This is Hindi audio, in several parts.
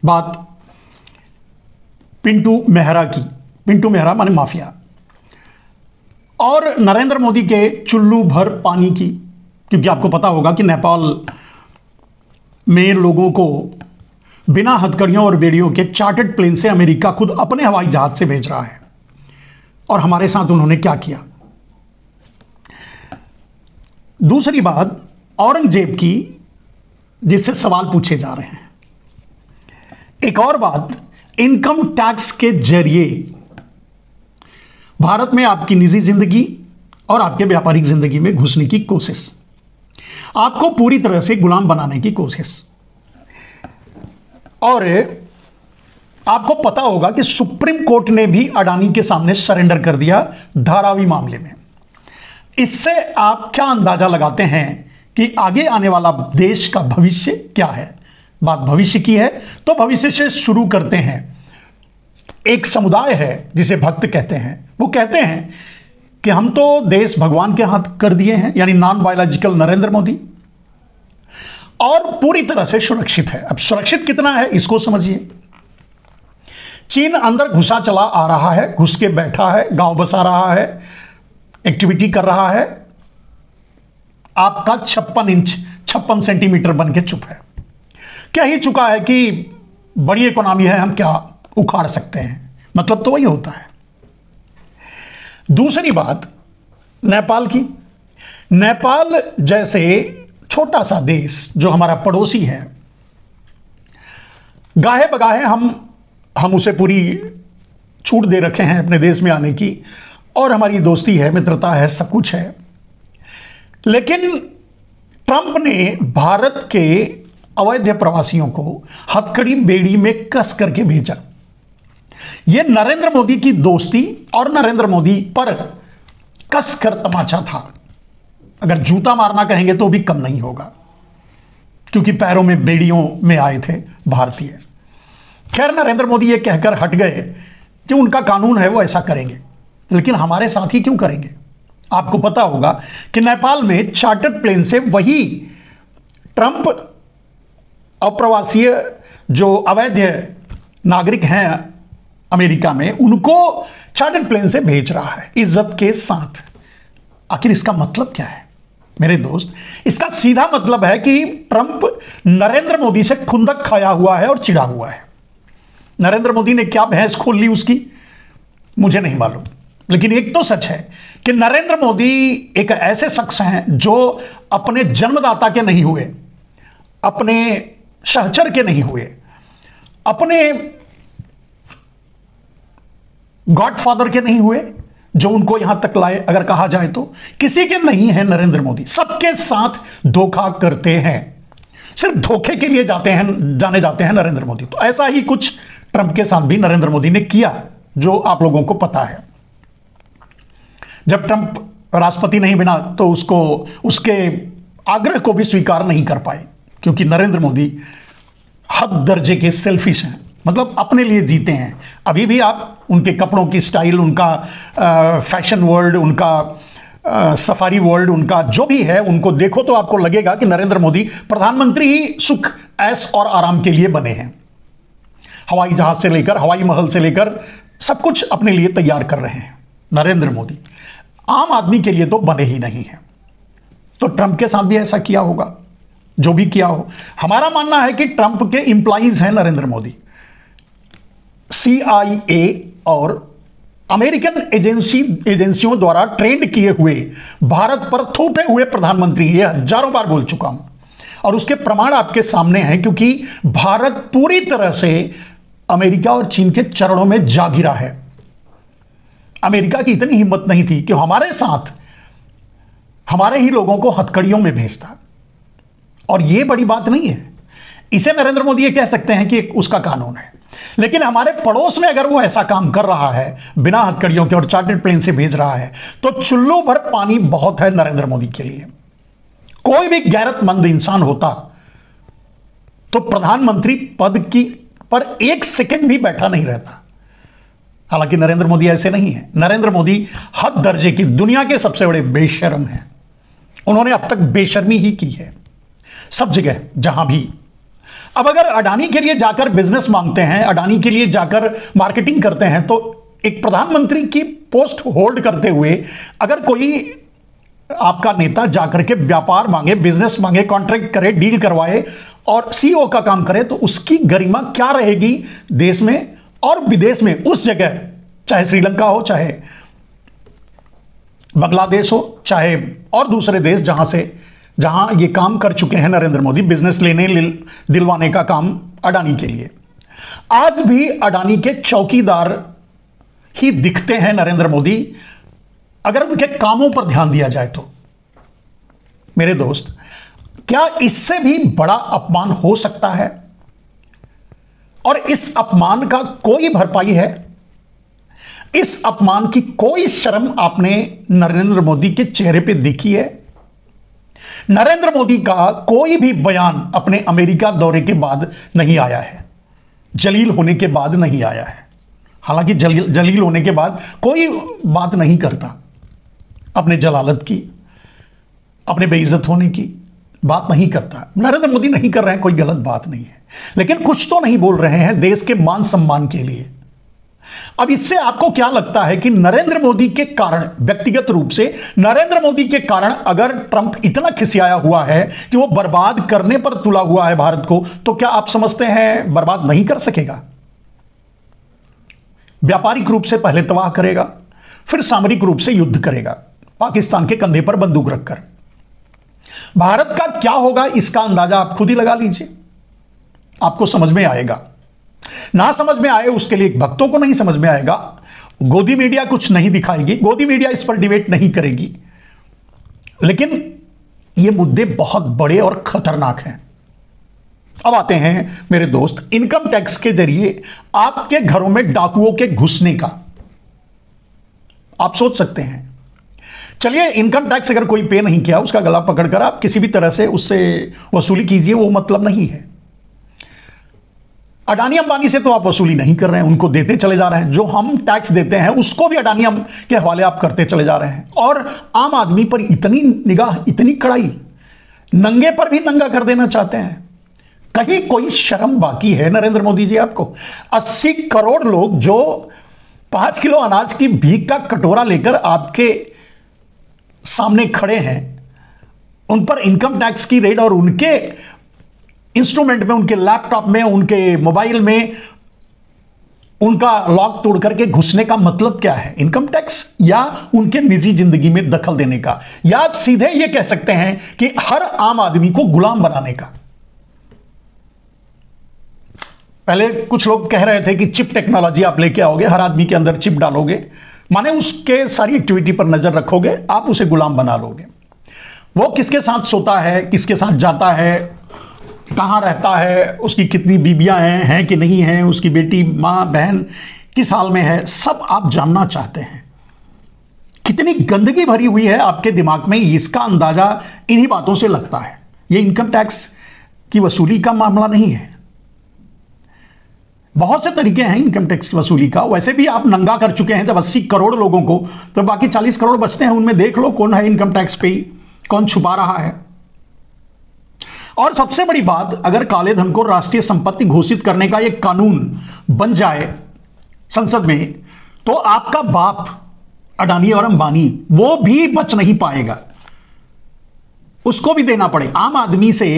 बात पिंटू मेहरा की। पिंटू मेहरा माने माफिया, और नरेंद्र मोदी के चुल्लू भर पानी की, क्योंकि आपको पता होगा कि नेपाल में लोगों को बिना हथकड़ियों और बेड़ियों के चार्टर्ड प्लेन से अमेरिका खुद अपने हवाई जहाज से भेज रहा है। और हमारे साथ उन्होंने क्या किया। दूसरी बात औरंगजेब की, जिससे सवाल पूछे जा रहे हैं। एक और बात, इनकम टैक्स के जरिए भारत में आपकी निजी जिंदगी और आपके व्यापारिक जिंदगी में घुसने की कोशिश, आपको पूरी तरह से गुलाम बनाने की कोशिश। और आपको पता होगा कि सुप्रीम कोर्ट ने भी अडानी के सामने सरेंडर कर दिया धारावी मामले में। इससे आप क्या अंदाजा लगाते हैं कि आगे आने वाला देश का भविष्य क्या है। बात भविष्य की है तो भविष्य से शुरू करते हैं। एक समुदाय है जिसे भक्त कहते हैं, वो कहते हैं कि हम तो देश भगवान के हाथ कर दिए हैं, यानी नॉन बायोलॉजिकल नरेंद्र मोदी, और पूरी तरह से सुरक्षित है। अब सुरक्षित कितना है इसको समझिए। चीन अंदर घुसा चला आ रहा है, घुस के बैठा है, गांव बसा रहा है, एक्टिविटी कर रहा है। आपका 56 सेंटीमीटर बन के चुप है। क्या ही चुका है कि बड़ी इकोनॉमी है, हम क्या उखाड़ सकते हैं, मतलब तो वही होता है। दूसरी बात नेपाल की। नेपाल जैसे छोटा सा देश जो हमारा पड़ोसी है, गाहे बगाहे हम उसे पूरी छूट दे रखे हैं अपने देश में आने की, और हमारी दोस्ती है, मित्रता है, सब कुछ है। लेकिन ट्रंप ने भारत के अवैध प्रवासियों को हथकड़ी बेड़ी में कस करके भेजा। यह नरेंद्र मोदी की दोस्ती और नरेंद्र मोदी पर कस कर तमाचा था। अगर जूता मारना कहेंगे तो भी कम नहीं होगा, क्योंकि पैरों में बेड़ियों में आए थे भारतीय। खैर, नरेंद्र मोदी ये कहकर हट गए कि उनका कानून है, वो ऐसा करेंगे, लेकिन हमारे साथ ही क्यों करेंगे। आपको पता होगा कि नेपाल में चार्टर्ड प्लेन से वही ट्रंप अप्रवासीय जो अवैध नागरिक हैं अमेरिका में, उनको चार्टर्ड प्लेन से भेज रहा है इज्जत के साथ। आखिर इसका मतलब क्या है मेरे दोस्त? इसका सीधा मतलब है कि ट्रंप नरेंद्र मोदी से खुंदक खाया हुआ है और चिढ़ा हुआ है। नरेंद्र मोदी ने क्या भैंस खोल ली उसकी मुझे नहीं मालूम, लेकिन एक तो सच है कि नरेंद्र मोदी एक ऐसे शख्स हैं जो अपने जन्मदाता के नहीं हुए, अपने सहचर के नहीं हुए, अपने गॉडफादर के नहीं हुए, जो उनको यहां तक लाए। अगर कहा जाए तो किसी के नहीं है नरेंद्र मोदी, सबके साथ धोखा करते हैं। सिर्फ धोखे के लिए जाने जाते हैं नरेंद्र मोदी। तो ऐसा ही कुछ ट्रंप के साथ भी नरेंद्र मोदी ने किया, जो आप लोगों को पता है। जब ट्रंप राष्ट्रपति नहीं बना तो उसके आग्रह को भी स्वीकार नहीं कर पाए, क्योंकि नरेंद्र मोदी हद दर्जे के सेल्फिश हैं, मतलब अपने लिए जीते हैं। अभी भी आप उनके कपड़ों की स्टाइल, उनका फैशन वर्ल्ड, उनका सफारी वर्ल्ड, उनका जो भी है, उनको देखो तो आपको लगेगा कि नरेंद्र मोदी प्रधानमंत्री ही सुख, ऐश और आराम के लिए बने हैं। हवाई जहाज से लेकर हवाई महल से लेकर सब कुछ अपने लिए तैयार कर रहे हैं नरेंद्र मोदी। आम आदमी के लिए तो बने ही नहीं है। तो ट्रंप के साथ भी ऐसा किया होगा, जो भी किया हो। हमारा मानना है कि ट्रंप के इंप्लॉइज हैं नरेंद्र मोदी। CIA और अमेरिकन एजेंसियों द्वारा ट्रेंड किए हुए, भारत पर थोपे हुए प्रधानमंत्री, ये हजारों बार बोल चुका हूं, और उसके प्रमाण आपके सामने हैं। क्योंकि भारत पूरी तरह से अमेरिका और चीन के चरणों में जा गिरा है। अमेरिका की इतनी हिम्मत नहीं थी कि हमारे साथ हमारे ही लोगों को हथकड़ियों में भेजता, और यह बड़ी बात नहीं है। इसे नरेंद्र मोदी ये कह सकते हैं कि उसका कानून है, लेकिन हमारे पड़ोस में अगर वो ऐसा काम कर रहा है बिना हथकड़ियों के और चार्टर्ड प्लेन से भेज रहा है, तो चुल्लू भर पानी बहुत है नरेंद्र मोदी के लिए। कोई भी गैरतमंद इंसान होता तो प्रधानमंत्री पद की पर एक सेकंड भी बैठा नहीं रहता। हालांकि नरेंद्र मोदी ऐसे नहीं है। नरेंद्र मोदी हद दर्जे की, दुनिया के सबसे बड़े बेशर्म हैं। उन्होंने अब तक बेशर्मी ही की है सब जगह जहां भी। अब अगर अडानी के लिए जाकर बिजनेस मांगते हैं, अडानी के लिए जाकर मार्केटिंग करते हैं, तो एक प्रधानमंत्री की पोस्ट होल्ड करते हुए अगर कोई आपका नेता जाकर के व्यापार मांगे, बिजनेस मांगे, कॉन्ट्रैक्ट करे, डील करवाए और सीईओ का काम करे, तो उसकी गरिमा क्या रहेगी देश में और विदेश में, उस जगह, चाहे श्रीलंका हो, चाहे बांग्लादेश हो, चाहे और दूसरे देश जहां ये काम कर चुके हैं नरेंद्र मोदी, बिजनेस लेने दिलवाने का काम अडानी के लिए। आज भी अडानी के चौकीदार ही दिखते हैं नरेंद्र मोदी, अगर उनके कामों पर ध्यान दिया जाए तो। मेरे दोस्त, क्या इससे भी बड़ा अपमान हो सकता है? और इस अपमान का कोई भरपाई है? इस अपमान की कोई शर्म आपने नरेंद्र मोदी के चेहरे पे देखी है? नरेंद्र मोदी का कोई भी बयान अपने अमेरिका दौरे के बाद नहीं आया है, जलील होने के बाद नहीं आया है। हालांकि जलील होने के बाद कोई बात नहीं करता, अपने जलालत की, अपने बेइज्जत होने की बात नहीं करता। नरेंद्र मोदी नहीं कर रहे हैं, कोई गलत बात नहीं है, लेकिन कुछ तो नहीं बोल रहे हैं देश के मान सम्मान के लिए। अब इससे आपको क्या लगता है कि नरेंद्र मोदी के कारण, व्यक्तिगत रूप से नरेंद्र मोदी के कारण अगर ट्रंप इतना खिसियाया हुआ है कि वो बर्बाद करने पर तुला हुआ है भारत को, तो क्या आप समझते हैं बर्बाद नहीं कर सकेगा? व्यापारिक रूप से पहले तबाह करेगा, फिर सामरिक रूप से युद्ध करेगा, पाकिस्तान के कंधे पर बंदूक रखकर। भारत का क्या होगा इसका अंदाजा आप खुद ही लगा लीजिए, आपको समझ में आएगा। ना समझ में आए उसके लिए भक्तों को नहीं समझ में आएगा। गोदी मीडिया कुछ नहीं दिखाएगी, गोदी मीडिया इस पर डिबेट नहीं करेगी, लेकिन ये मुद्दे बहुत बड़े और खतरनाक हैं। अब आते हैं मेरे दोस्त, इनकम टैक्स के जरिए आपके घरों में डाकुओं के घुसने का। आप सोच सकते हैं, चलिए इनकम टैक्स अगर कोई पे नहीं किया, उसका गला पकड़कर आप किसी भी तरह से उससे वसूली कीजिए, वो मतलब नहीं है। अडानी अंबानी से तो आप वसूली नहीं कर रहे हैं, उनको देते चले जा रहे हैं। जो हम टैक्स देते हैं उसको भी अडानी के हवाले आप करते चले जा रहे हैं, और आम आदमी पर इतनी निगाह, इतनी कड़ाई, नंगे पर भी नंगा कर देना चाहते हैं। कहीं कोई शर्म बाकी है नरेंद्र मोदी जी आपको? 80 करोड़ लोग जो 5 किलो अनाज की भीख का कटोरा लेकर आपके सामने खड़े हैं, उन पर इनकम टैक्स की रेड, और उनके इंस्ट्रूमेंट में, उनके लैपटॉप में, उनके मोबाइल में उनका लॉक तोड़ करके घुसने का मतलब क्या है? इनकम टैक्स, या उनके निजी जिंदगी में दखल देने का, या सीधे ये कह सकते हैं कि हर आम आदमी को गुलाम बनाने का। पहले कुछ लोग कह रहे थे कि चिप टेक्नोलॉजी आप लेके आओगे, हर आदमी के अंदर चिप डालोगे, माने उसके सारी एक्टिविटी पर नजर रखोगे, आप उसे गुलाम बना लोगे। वो किसके साथ सोता है, किसके साथ जाता है, कहाँ रहता है, उसकी कितनी बीबियां हैं कि नहीं हैं, उसकी बेटी, माँ, बहन किस हाल में है, सब आप जानना चाहते हैं। कितनी गंदगी भरी हुई है आपके दिमाग में, इसका अंदाजा इन्हीं बातों से लगता है। ये इनकम टैक्स की वसूली का मामला नहीं है। बहुत से तरीके हैं इनकम टैक्स की वसूली का। वैसे भी आप नंगा कर चुके हैं जब 80 करोड़ लोगों को, तो बाकी 40 करोड़ बचते हैं, उनमें देख लो कौन है इनकम टैक्स पे, कौन छुपा रहा है। और सबसे बड़ी बात, अगर काले धन को राष्ट्रीय संपत्ति घोषित करने का एक कानून बन जाए संसद में, तो आपका बाप अडानी और अंबानी वो भी बच नहीं पाएगा, उसको भी देना पड़े। आम आदमी से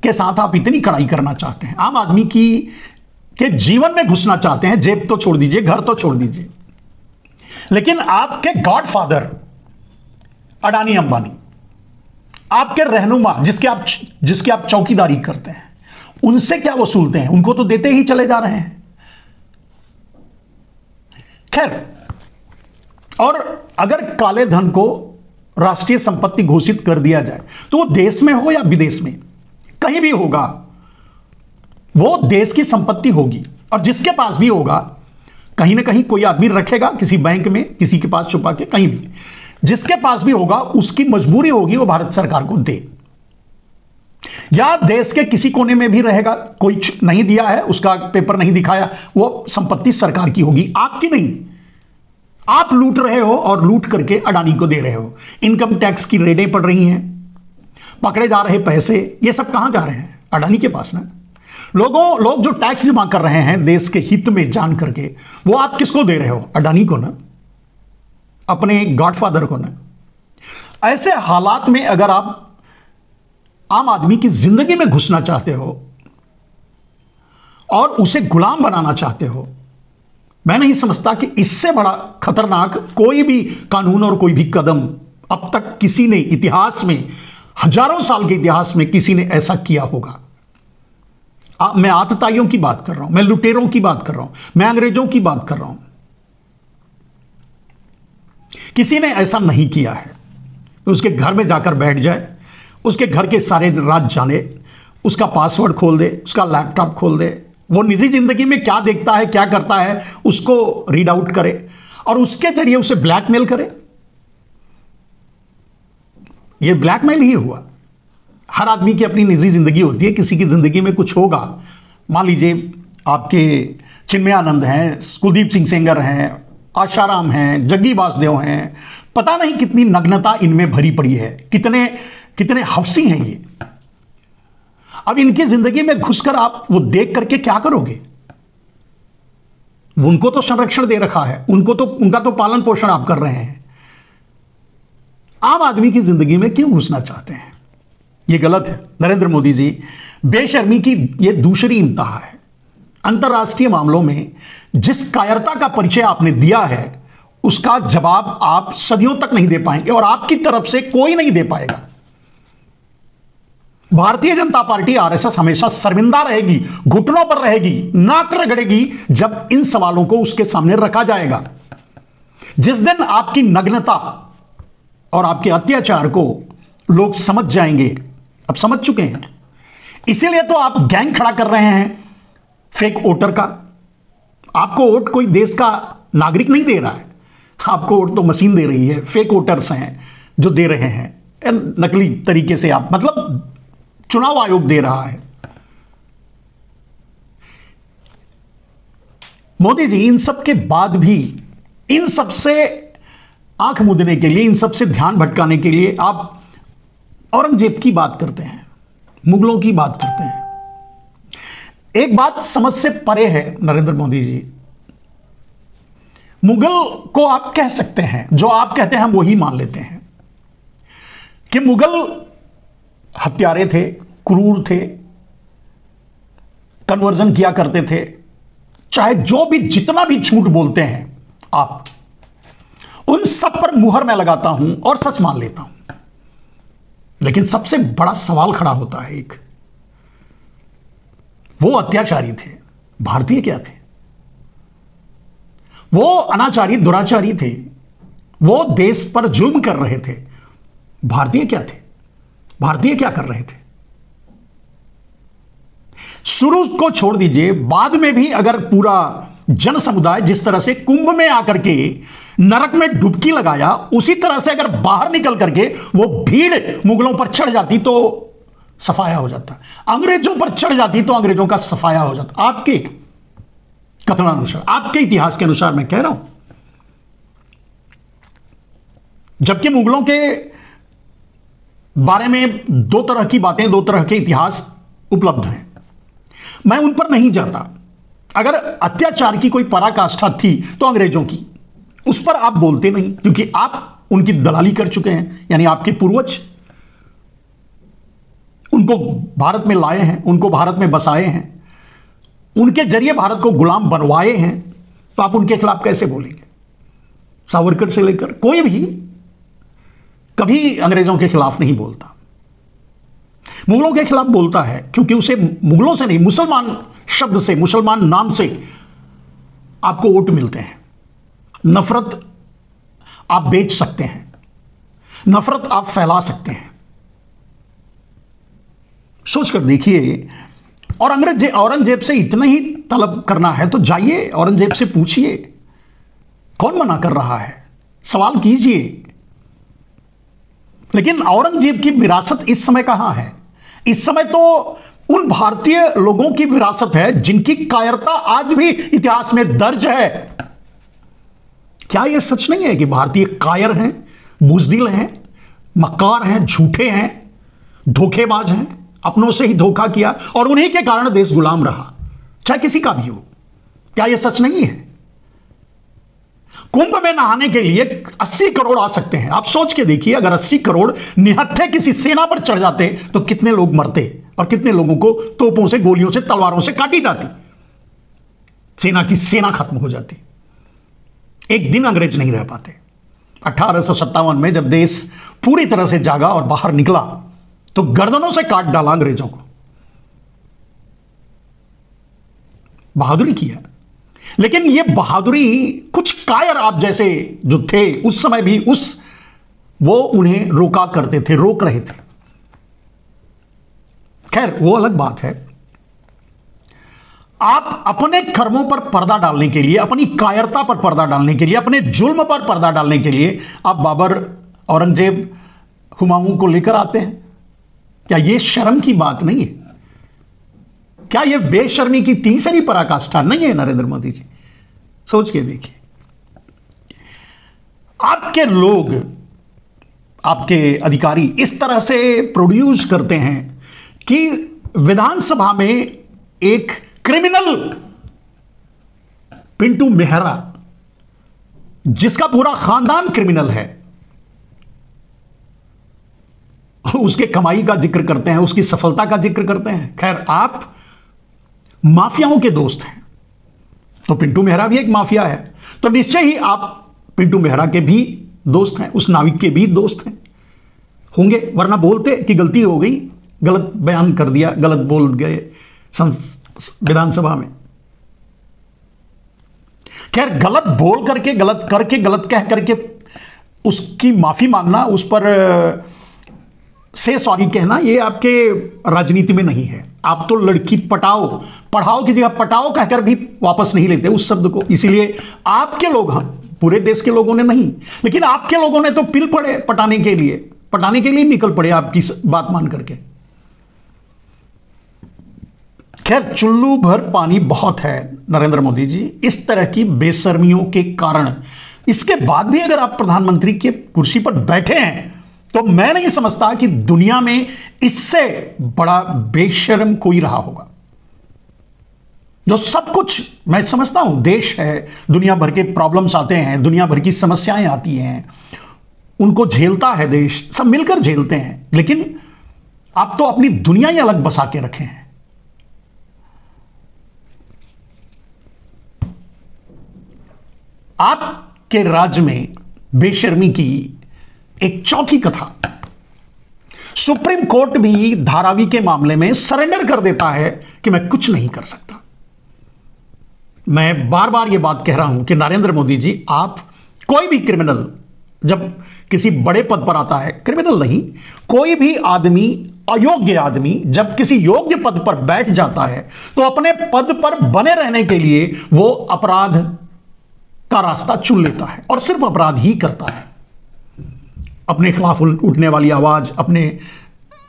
के साथ आप इतनी कड़ाई करना चाहते हैं, आम आदमी की के जीवन में घुसना चाहते हैं, जेब तो छोड़ दीजिए, घर तो छोड़ दीजिए, लेकिन आपके गॉडफादर अडानी अंबानी, आपके रहनुमा जिसके आप चौकीदारी करते हैं, उनसे क्या वसूलते हैं? उनको तो देते ही चले जा रहे हैं। खैर, और अगर काले धन को राष्ट्रीय संपत्ति घोषित कर दिया जाए, तो वो देश में हो या विदेश में, कहीं भी होगा, वो देश की संपत्ति होगी। और जिसके पास भी होगा, कहीं ना कहीं कोई आदमी रखेगा, किसी बैंक में, किसी के पास छुपा के, कहीं भी, जिसके पास भी होगा उसकी मजबूरी होगी वो भारत सरकार को दे, या देश के किसी कोने में भी रहेगा, कोई नहीं दिया है, उसका पेपर नहीं दिखाया, वो संपत्ति सरकार की होगी, आपकी नहीं। आप लूट रहे हो और लूट करके अडानी को दे रहे हो। इनकम टैक्स की रेडें पड़ रही हैं, पकड़े जा रहे पैसे, ये सब कहां जा रहे हैं? अडानी के पास ना। लोग जो टैक्स जमा कर रहे हैं देश के हित में जान करके, वो आप किसको दे रहे हो? अडानी को ना, अपने गॉडफादर को ना। ऐसे हालात में अगर आप आम आदमी की जिंदगी में घुसना चाहते हो और उसे गुलाम बनाना चाहते हो, मैं नहीं समझता कि इससे बड़ा खतरनाक कोई भी कानून और कोई भी कदम अब तक किसी ने इतिहास में, हजारों साल के इतिहास में किसी ने ऐसा किया होगा। मैं आतताइयों की बात कर रहा हूं, मैं लुटेरों की बात कर रहा हूं, मैं अंग्रेजों की बात कर रहा हूं। किसी ने ऐसा नहीं किया है। उसके घर में जाकर बैठ जाए, उसके घर के सारे राज जाने, उसका पासवर्ड खोल दे, उसका लैपटॉप खोल दे, वो निजी जिंदगी में क्या देखता है, क्या करता है, उसको रीड आउट करे और उसके जरिए उसे ब्लैकमेल करे। ये ब्लैकमेल ही हुआ। हर आदमी की अपनी निजी जिंदगी होती है, किसी की जिंदगी में कुछ होगा। मान लीजिए आपके चिन्मयानंद हैं, कुलदीप सिंह सेंगर हैं, आशाराम हैं, जग्गी वासुदेव हैं, पता नहीं कितनी नग्नता इनमें भरी पड़ी है, कितने कितने हफ्सी हैं ये। अब इनकी जिंदगी में घुसकर आप वो देख करके क्या करोगे? उनको तो संरक्षण दे रखा है, उनका तो पालन पोषण आप कर रहे हैं। आम आदमी की जिंदगी में क्यों घुसना चाहते हैं? यह गलत है। नरेंद्र मोदी जी, बेशर्मी की यह दूसरी इंतहा है। अंतर्राष्ट्रीय मामलों में जिस कायरता का परिचय आपने दिया है, उसका जवाब आप सदियों तक नहीं दे पाएंगे और आपकी तरफ से कोई नहीं दे पाएगा। भारतीय जनता पार्टी आरएसएस हमेशा शर्मिंदा रहेगी, घुटनों पर रहेगी, नाक रगड़ेगी जब इन सवालों को उसके सामने रखा जाएगा। जिस दिन आपकी नग्नता और आपके अत्याचार को लोग समझ जाएंगे, अब समझ चुके हैं। इसीलिए तो आप गैंग खड़ा कर रहे हैं फेक वोटर का। आपको वोट कोई देश का नागरिक नहीं दे रहा है, आपको वोट तो मशीन दे रही है। फेक वोटर्स हैं जो दे रहे हैं, नकली तरीके से आप, मतलब चुनाव आयोग दे रहा है। मोदी जी, इन सब के बाद भी, इन सब से आंख मूंदने के लिए, इन सब से ध्यान भटकाने के लिए आप औरंगजेब की बात करते हैं, मुगलों की बात करते हैं। एक बात समझ से परे है नरेंद्र मोदी जी। मुगल को आप कह सकते हैं, जो आप कहते हैं हम वही मान लेते हैं कि मुगल हत्यारे थे, क्रूर थे, कन्वर्जन किया करते थे। चाहे जो भी जितना भी झूठ बोलते हैं आप, उन सब पर मुहर मैं लगाता हूं और सच मान लेता हूं। लेकिन सबसे बड़ा सवाल खड़ा होता है एक, वो अत्याचारी थे, भारतीय क्या थे? वो अनाचारी, दुराचारी थे, वो देश पर जुल्म कर रहे थे, भारतीय क्या थे? भारतीय क्या कर रहे थे? शुरू को छोड़ दीजिए, बाद में भी अगर पूरा जन समुदाय जिस तरह से कुंभ में आकर के नरक में डुबकी लगाया, उसी तरह से अगर बाहर निकल करके वो भीड़ मुगलों पर चढ़ जाती तो सफाया हो जाता, अंग्रेजों पर चढ़ जाती तो अंग्रेजों का सफाया हो जाता। आपके कथनानुसार, आपके इतिहास के अनुसार मैं कह रहा हूं। जबकि मुगलों के बारे में दो तरह की बातें, दो तरह के इतिहास उपलब्ध हैं, मैं उन पर नहीं जाता। अगर अत्याचार की कोई पराकाष्ठा थी तो अंग्रेजों की, उस पर आप बोलते नहीं, क्योंकि आप उनकी दलाली कर चुके हैं। यानी आपके पूर्वज उनको भारत में लाए हैं, उनको भारत में बसाए हैं, उनके जरिए भारत को गुलाम बनवाए हैं, तो आप उनके खिलाफ कैसे बोलेंगे? सावरकर से लेकर कोई भी कभी अंग्रेजों के खिलाफ नहीं बोलता। मुगलों के खिलाफ बोलता है क्योंकि उसे मुगलों से नहीं, मुसलमान शब्द से, मुसलमान नाम से आपको वोट मिलते हैं। नफरत आप बेच सकते हैं, नफरत आप फैला सकते हैं। सोचकर देखिए। और औरंगजेब से इतना ही तलब करना है तो जाइए औरंगजेब से पूछिए, कौन मना कर रहा है, सवाल कीजिए। लेकिन औरंगजेब की विरासत इस समय कहां है? इस समय तो उन भारतीय लोगों की विरासत है जिनकी कायरता आज भी इतिहास में दर्ज है। क्या यह सच नहीं है कि भारतीय कायर हैं, बुजदिल हैं, मक्कार हैं, झूठे हैं, धोखेबाज हैं? अपनों से ही धोखा किया और उन्हीं के कारण देश गुलाम रहा, चाहे किसी का भी हो। क्या यह सच नहीं है? कुंभ में नहाने के लिए 80 करोड़ आ सकते हैं। आप सोच के देखिए, अगर 80 करोड़ निहत्थे किसी सेना पर चढ़ जाते तो कितने लोग मरते और कितने लोगों को तोपों से, गोलियों से, तलवारों से काटी जाती। सेना की सेना खत्म हो जाती। एक दिन अंग्रेज नहीं रह पाते। 1857 में जब देश पूरी तरह से जागा और बाहर निकला तो गर्दनों से काट डाला अंग्रेजों को। बहादुरी किया। लेकिन यह बहादुरी कुछ कायर आप जैसे जो थे उस समय भी वो उन्हें रोका करते थे, रोक रहे थे। खैर, वो अलग बात है। आप अपने कर्मों पर पर्दा डालने के लिए, अपनी कायरता पर पर्दा डालने के लिए, अपने जुल्म पर पर्दा डालने के लिए आप बाबर, औरंगजेब, हुमायूं को लेकर आते हैं। क्या यह शर्म की बात नहीं है? क्या यह बेशर्मी की तीसरी पराकाष्ठा नहीं है? नरेंद्र मोदी जी, सोच के देखिए। आपके लोग, आपके अधिकारी इस तरह से प्रोड्यूस करते हैं कि विधानसभा में एक क्रिमिनल पिंटू मेहरा, जिसका पूरा खानदान क्रिमिनल है, उसके कमाई का जिक्र करते हैं, उसकी सफलता का जिक्र करते हैं। खैर, आप माफियाओं के दोस्त हैं, तो पिंटू मेहरा भी एक माफिया है, तो निश्चय ही आप पिंटू मेहरा के भी दोस्त हैं, उस नाविक के भी दोस्त हैं होंगे, वरना बोलते कि गलती हो गई, गलत बयान कर दिया, गलत बोल गए विधानसभा में। खैर, गलत बोल करके, गलत करके, गलत कह करके उसकी माफी मांगना, उस पर से सॉरी कहना, यह आपके राजनीति में नहीं है। आप तो लड़की पटाओ, पढ़ाओ की जगह पटाओ कहकर भी वापस नहीं लेते उस शब्द को। इसीलिए आपके लोग, हम पूरे देश के लोगों ने नहीं, लेकिन आपके लोगों ने तो पिल पड़े पटाने के लिए निकल पड़े आपकी बात मान करके। खैर, चुल्लू भर पानी बहुत है नरेंद्र मोदी जी, इस तरह की बेशर्मियों के कारण। इसके बाद भी अगर आप प्रधानमंत्री की कुर्सी पर बैठे हैं तो मैं नहीं समझता कि दुनिया में इससे बड़ा बेशर्म कोई रहा होगा। जो सब कुछ, मैं समझता हूं देश है, दुनिया भर के प्रॉब्लम्स आते हैं, दुनिया भर की समस्याएं आती हैं, उनको झेलता है देश, सब मिलकर झेलते हैं, लेकिन आप तो अपनी दुनिया ही अलग बसा के रखे हैं। आपके राज्य में बेशर्मी की एक चौथी कथा, सुप्रीम कोर्ट भी धारावी के मामले में सरेंडर कर देता है कि मैं कुछ नहीं कर सकता। मैं बार बार यह बात कह रहा हूं कि नरेंद्र मोदी जी, आप कोई भी क्रिमिनल जब किसी बड़े पद पर आता है, क्रिमिनल नहीं, कोई भी आदमी, अयोग्य आदमी जब किसी योग्य पद पर बैठ जाता है तो अपने पद पर बने रहने के लिए वो अपराध का रास्ता चुन लेता है और सिर्फ अपराध ही करता है। अपने खिलाफ उठने वाली आवाज, अपने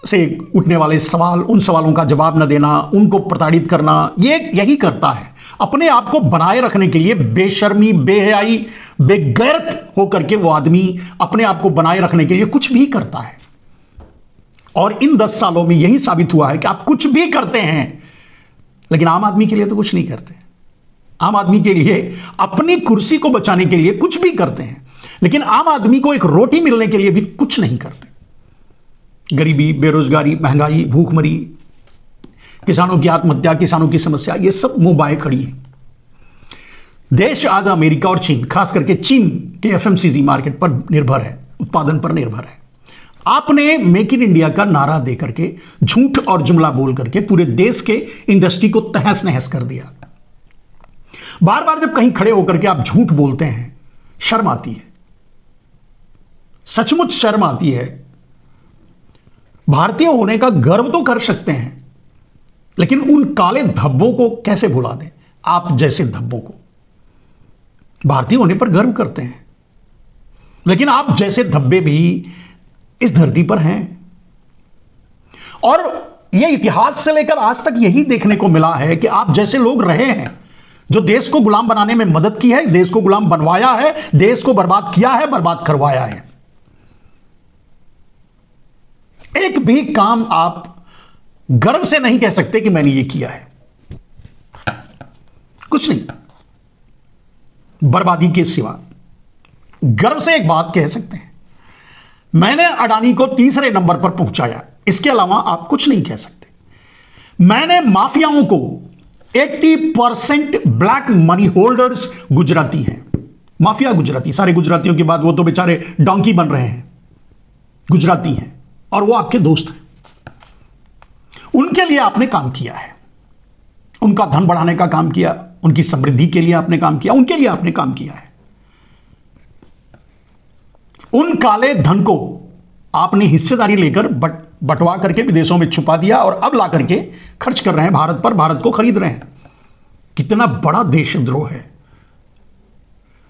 से उठने वाले सवाल, उन सवालों का जवाब न देना, उनको प्रताड़ित करना, ये यही करता है। अपने आप को बनाए रखने के लिए बेशर्मी, बेहयाई, बेगैरत होकर के वो आदमी अपने आप को बनाए रखने के लिए कुछ भी करता है। और इन 10 सालों में यही साबित हुआ है कि आप कुछ भी करते हैं, लेकिन आम आदमी के लिए तो कुछ नहीं करते। आम आदमी के लिए, अपनी कुर्सी को बचाने के लिए कुछ भी करते हैं, लेकिन आम आदमी को एक रोटी मिलने के लिए भी कुछ नहीं करते। गरीबी, बेरोजगारी, महंगाई, भूखमरी, किसानों की आत्महत्या, किसानों की समस्या, ये सब मुंह बाए खड़ी है। देश आज अमेरिका और चीन, खास करके चीन के एफएमसीजी मार्केट पर निर्भर है, उत्पादन पर निर्भर है। आपने मेक इन इंडिया का नारा देकर के, झूठ और जुमला बोल करके पूरे देश के इंडस्ट्री को तहस नहस कर दिया। बार बार जब कहीं खड़े होकर के आप झूठ बोलते हैं, शर्म आती है, सचमुच शर्म आती है। भारतीय होने का गर्व तो कर सकते हैं, लेकिन उन काले धब्बों को कैसे भुला दें? आप जैसे धब्बों को भारतीय होने पर गर्व करते हैं, लेकिन आप जैसे धब्बे भी इस धरती पर हैं। और यह इतिहास से लेकर आज तक यही देखने को मिला है कि आप जैसे लोग रहे हैं, जो देश को गुलाम बनाने में मदद की है, देश को गुलाम बनवाया है, देश को बर्बाद किया है, बर्बाद करवाया है। एक भी काम आप गर्व से नहीं कह सकते कि मैंने ये किया है, कुछ नहीं, बर्बादी के सिवा। गर्व से एक बात कह सकते हैं, मैंने अडानी को तीसरे नंबर पर पहुंचाया, इसके अलावा आप कुछ नहीं कह सकते। मैंने माफियाओं को 80% ब्लैक मनी होल्डर्स गुजराती हैं, माफिया गुजराती, सारे गुजरातियों के बाद वो तो बेचारे डोंकी बन रहे हैं, गुजराती हैं और वो आपके दोस्त हैं। उनके लिए आपने काम किया है, उनका धन बढ़ाने का काम किया, उनकी समृद्धि के लिए आपने काम किया, उनके लिए आपने काम किया है। उन काले धन को आपने हिस्सेदारी लेकर बंटवा करके विदेशों में छुपा दिया और अब ला करके खर्च कर रहे हैं भारत पर, भारत को खरीद रहे हैं। कितना बड़ा देशद्रोह है।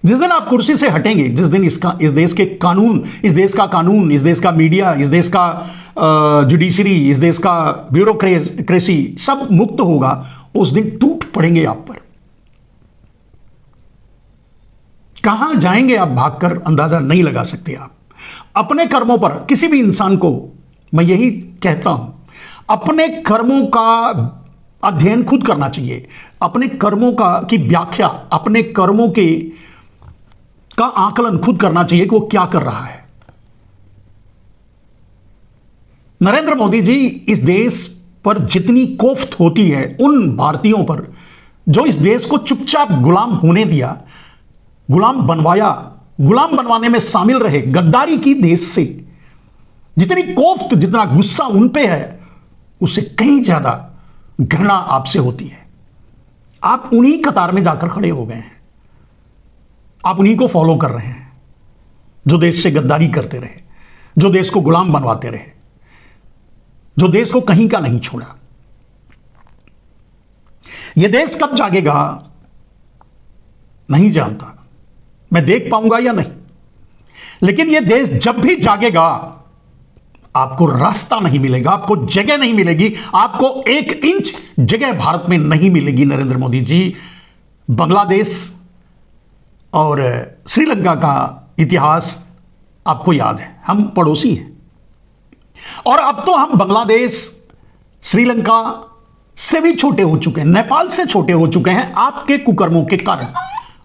जिस दिन आप कुर्सी से हटेंगे, जिस दिन इस देश के कानून, इस देश का कानून, इस देश का मीडिया, इस देश का जुडिशरी, इस देश का ब्यूरोक्रेसी सब मुक्त होगा, उस दिन टूट पड़ेंगे आप पर। कहां जाएंगे आप भागकर, अंदाजा नहीं लगा सकते आप। अपने कर्मों पर किसी भी इंसान को मैं यही कहता हूं, अपने कर्मों का अध्ययन खुद करना चाहिए, अपने कर्मों की व्याख्या, अपने कर्मों का आकलन खुद करना चाहिए कि वो क्या कर रहा है। नरेंद्र मोदी जी, इस देश पर जितनी कोफ्त होती है उन भारतीयों पर जो इस देश को चुपचाप गुलाम होने दिया, गुलाम बनवाया, गुलाम बनवाने में शामिल रहे, गद्दारी की देश से, जितनी कोफ्त, जितना गुस्सा उन पे है, उससे कहीं ज्यादा घृणा आपसे होती है। आप उन्हीं कतार में जाकर खड़े हो गए हैं, आप उन्हीं को फॉलो कर रहे हैं जो देश से गद्दारी करते रहे, जो देश को गुलाम बनवाते रहे, जो देश को कहीं का नहीं छोड़ा। यह देश कब जागेगा नहीं जानता, मैं देख पाऊंगा या नहीं, लेकिन यह देश जब भी जागेगा आपको रास्ता नहीं मिलेगा, आपको जगह नहीं मिलेगी, आपको 1 इंच जगह भारत में नहीं मिलेगी। नरेंद्र मोदी जी, बांग्लादेश और श्रीलंका का इतिहास आपको याद है, हम पड़ोसी हैं और अब तो हम बांग्लादेश, श्रीलंका से भी छोटे हो चुके हैं, नेपाल से छोटे हो चुके हैं आपके कुकर्मों के कारण।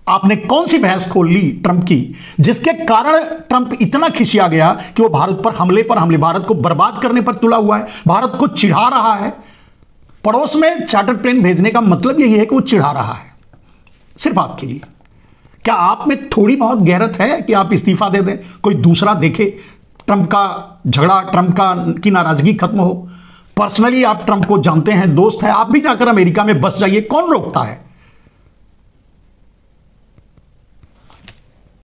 आपने कौन सी भैंस खोल ली ट्रंप की, जिसके कारण ट्रंप इतना खिसिया गया कि वो भारत पर हमले, भारत को बर्बाद करने पर तुला हुआ है, भारत को चिढ़ा रहा है। पड़ोस में चार्टर प्लेन भेजने का मतलब यही है कि वो चिढ़ा रहा है सिर्फ आपके लिए। क्या आप में थोड़ी बहुत गैरत है कि आप इस्तीफा दे दें, कोई दूसरा देखे, ट्रंप का झगड़ा, ट्रंप की नाराजगी खत्म हो? पर्सनली आप ट्रंप को जानते हैं, दोस्त है, आप भी जाकर अमेरिका में बस जाइए, कौन रोकता है?